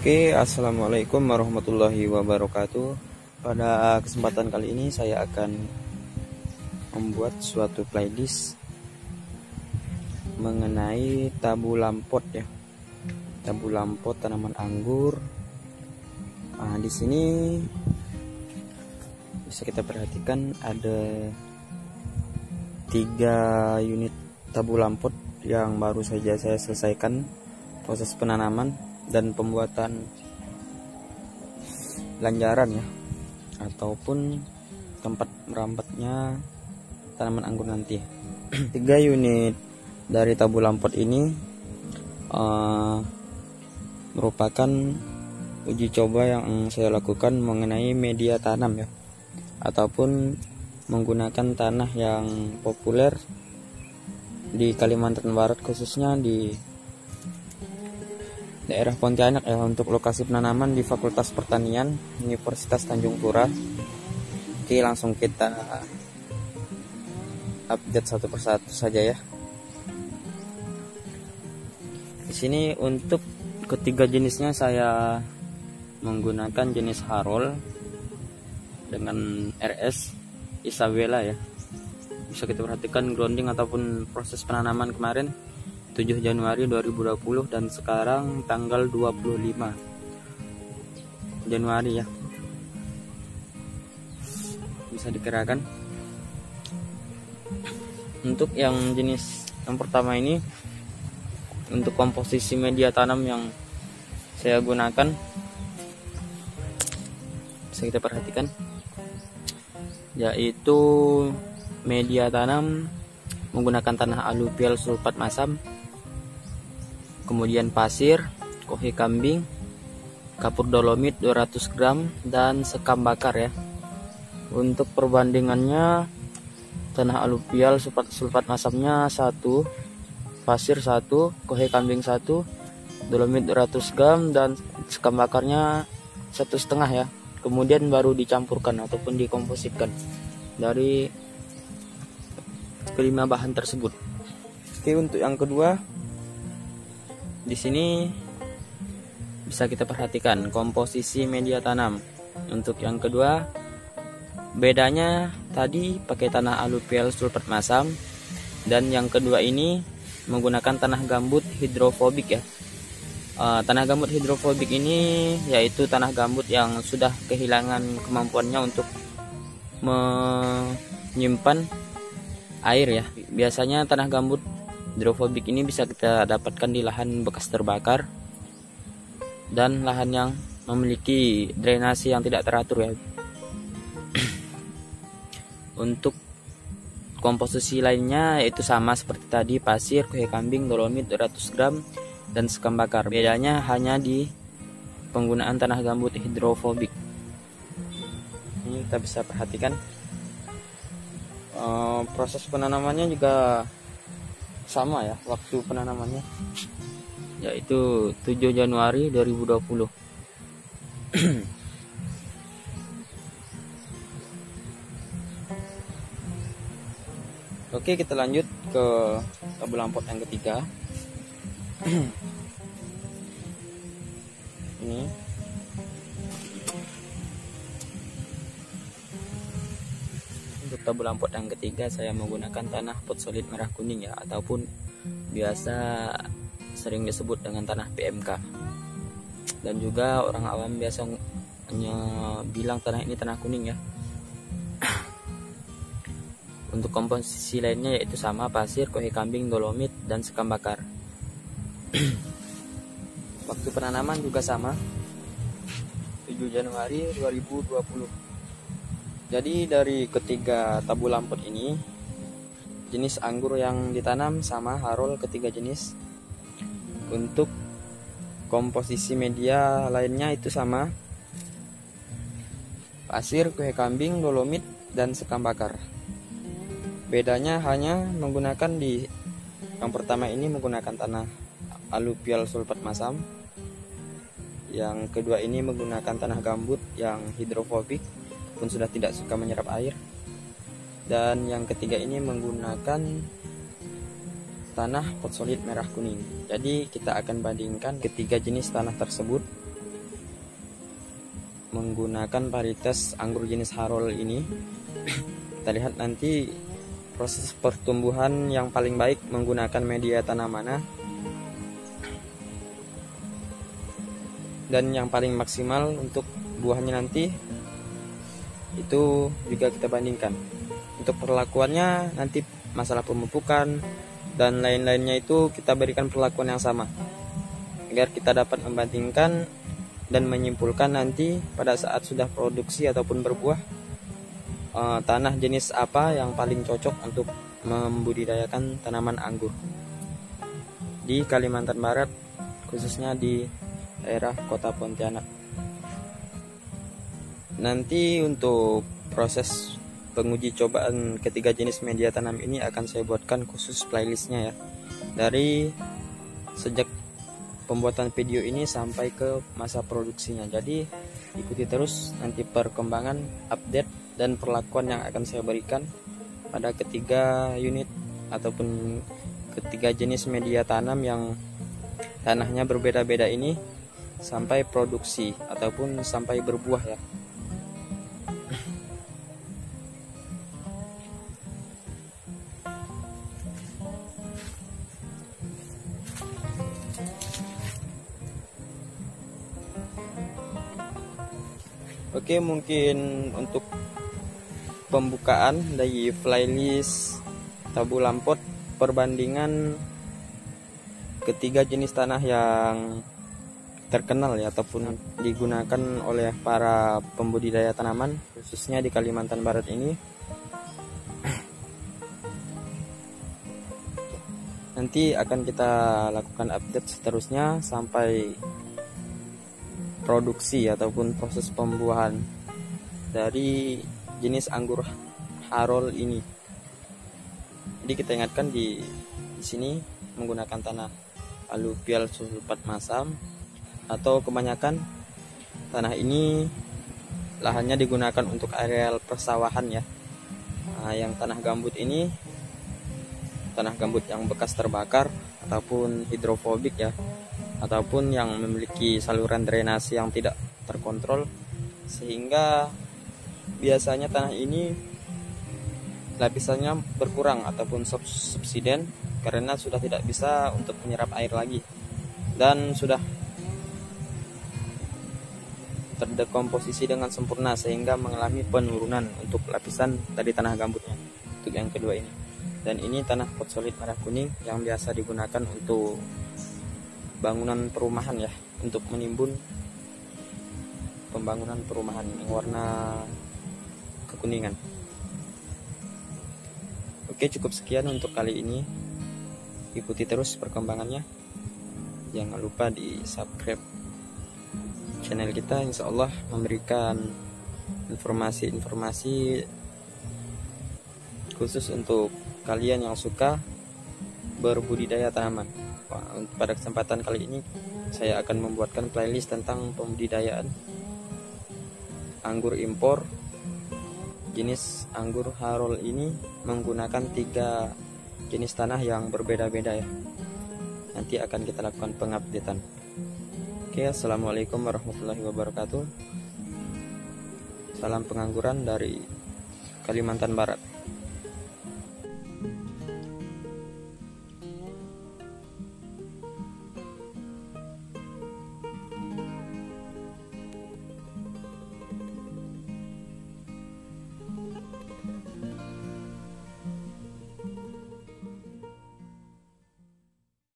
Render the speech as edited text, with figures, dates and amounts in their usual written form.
Oke, assalamualaikum warahmatullahi wabarakatuh. Pada kesempatan kali ini saya akan membuat suatu playlist mengenai tabu lampot ya, tabu lampot tanaman anggur. Nah, di sini bisa kita perhatikan ada 3 unit tabu lampot yang baru saja saya selesaikan proses penanaman dan pembuatan lanjaran ya, ataupun tempat merambatnya tanaman anggur nanti. 3 unit dari tabu lampot ini merupakan uji coba yang saya lakukan mengenai media tanam ya, ataupun menggunakan tanah yang populer di Kalimantan Barat, khususnya di daerah Pontianak ya, untuk lokasi penanaman di Fakultas Pertanian Universitas Tanjung Pura. Oke, langsung kita update satu persatu saja ya. Di sini untuk ketiga jenisnya saya menggunakan jenis Harol dengan RS Isabella ya. Bisa kita perhatikan grounding ataupun proses penanaman kemarin 7 Januari 2020 dan sekarang tanggal 25 Januari ya. Bisa dikirakan. Untuk yang jenis yang pertama ini, untuk komposisi media tanam yang saya gunakan, bisa kita perhatikan, yaitu media tanam menggunakan tanah aluvial sulfat masam, kemudian pasir, kohe kambing, kapur dolomit 200 gram, dan sekam bakar ya. Untuk perbandingannya, tanah aluvial sulfat masamnya 1, pasir 1, kohe kambing 1, dolomit 200 gram, dan sekam bakarnya 1,5 ya. Kemudian baru dicampurkan ataupun dikompositkan dari kelima bahan tersebut. Oke, untuk yang kedua, di sini bisa kita perhatikan komposisi media tanam. Untuk yang kedua, bedanya tadi pakai tanah aluvial sulfat masam, dan yang kedua ini menggunakan tanah gambut hidrofobik ya. Tanah gambut hidrofobik ini yaitu tanah gambut yang sudah kehilangan kemampuannya untuk menyimpan air ya. Biasanya tanah gambut hidrofobik ini bisa kita dapatkan di lahan bekas terbakar dan lahan yang memiliki drainasi yang tidak teratur ya. Untuk komposisi lainnya yaitu sama seperti tadi, pasir, kohe kambing, dolomit 200 gram, dan sekam bakar. Bedanya hanya di penggunaan tanah gambut hidrofobik. Ini kita bisa perhatikan. Proses penanamannya juga sama ya, waktu penanamannya yaitu 7 Januari 2020. Oke, kita lanjut ke tabu lampot yang ketiga. Ini untuk tabu lampot yang ketiga saya menggunakan tanah pot solid merah kuning ya, ataupun biasa sering disebut dengan tanah PMK, dan juga orang awam biasa hanya bilang tanah ini tanah kuning ya. Untuk komposisi lainnya yaitu sama, pasir, kohe kambing, dolomit, dan sekam bakar. Waktu penanaman juga sama, 7 Januari 2020. Jadi dari ketiga tabu lampot ini, jenis anggur yang ditanam sama, Harol, ketiga jenis. Untuk komposisi media lainnya itu sama, pasir, kohe kambing, dolomit, dan sekam bakar. Bedanya hanya menggunakan di yang pertama ini menggunakan tanah aluvial sulfat masam, yang kedua ini menggunakan tanah gambut yang hidrofobik pun sudah tidak suka menyerap air, dan yang ketiga ini menggunakan tanah pot solid merah kuning. Jadi kita akan bandingkan ketiga jenis tanah tersebut menggunakan varietas anggur jenis Harol ini. Kita lihat nanti proses pertumbuhan yang paling baik menggunakan media tanam mana dan yang paling maksimal untuk buahnya nanti, itu juga kita bandingkan. Untuk perlakuannya nanti masalah pemupukan dan lain-lainnya itu kita berikan perlakuan yang sama agar kita dapat membandingkan dan menyimpulkan nanti pada saat sudah produksi ataupun berbuah, tanah jenis apa yang paling cocok untuk membudidayakan tanaman anggur di Kalimantan Barat, khususnya di daerah Kota Pontianak. Nanti untuk proses penguji cobaan ketiga jenis media tanam ini akan saya buatkan khusus playlistnya ya, dari sejak pembuatan video ini sampai ke masa produksinya. Jadi ikuti terus nanti perkembangan, update, dan perlakuan yang akan saya berikan pada ketiga unit ataupun ketiga jenis media tanam yang tanahnya berbeda-beda ini sampai produksi ataupun sampai berbuah ya. Oke, mungkin untuk pembukaan dari playlist Tabu Lampot perbandingan ketiga jenis tanah yang terkenal ya ataupun digunakan oleh para pembudidaya tanaman khususnya di Kalimantan Barat ini. Nanti akan kita lakukan update seterusnya sampai produksi ataupun proses pembuahan dari jenis anggur Harol ini. Jadi kita ingatkan di sini menggunakan tanah aluvial sulfat masam, atau kebanyakan tanah ini lahannya digunakan untuk areal persawahan ya. Nah, yang tanah gambut ini tanah gambut yang bekas terbakar ataupun hidrofobik ya, ataupun yang memiliki saluran drainase yang tidak terkontrol, sehingga biasanya tanah ini lapisannya berkurang ataupun subsiden karena sudah tidak bisa untuk menyerap air lagi dan sudah terdekomposisi dengan sempurna sehingga mengalami penurunan untuk lapisan dari tanah gambutnya. Untuk yang kedua ini, dan ini tanah pot solid merah kuning yang biasa digunakan untuk bangunan perumahan ya, untuk menimbun pembangunan perumahan yang warna kekuningan. Oke, cukup sekian untuk kali ini. Ikuti terus perkembangannya. Jangan lupa di subscribe channel kita, insya Allah memberikan informasi-informasi khusus untuk kalian yang suka berbudidaya tanaman. Pada kesempatan kali ini saya akan membuatkan playlist tentang pembudidayaan anggur impor jenis anggur Harol ini menggunakan 3 jenis tanah yang berbeda-beda ya. Nanti akan kita lakukan pengupdatean. Oke, assalamualaikum warahmatullahi wabarakatuh. Salam pengangguran dari Kalimantan Barat.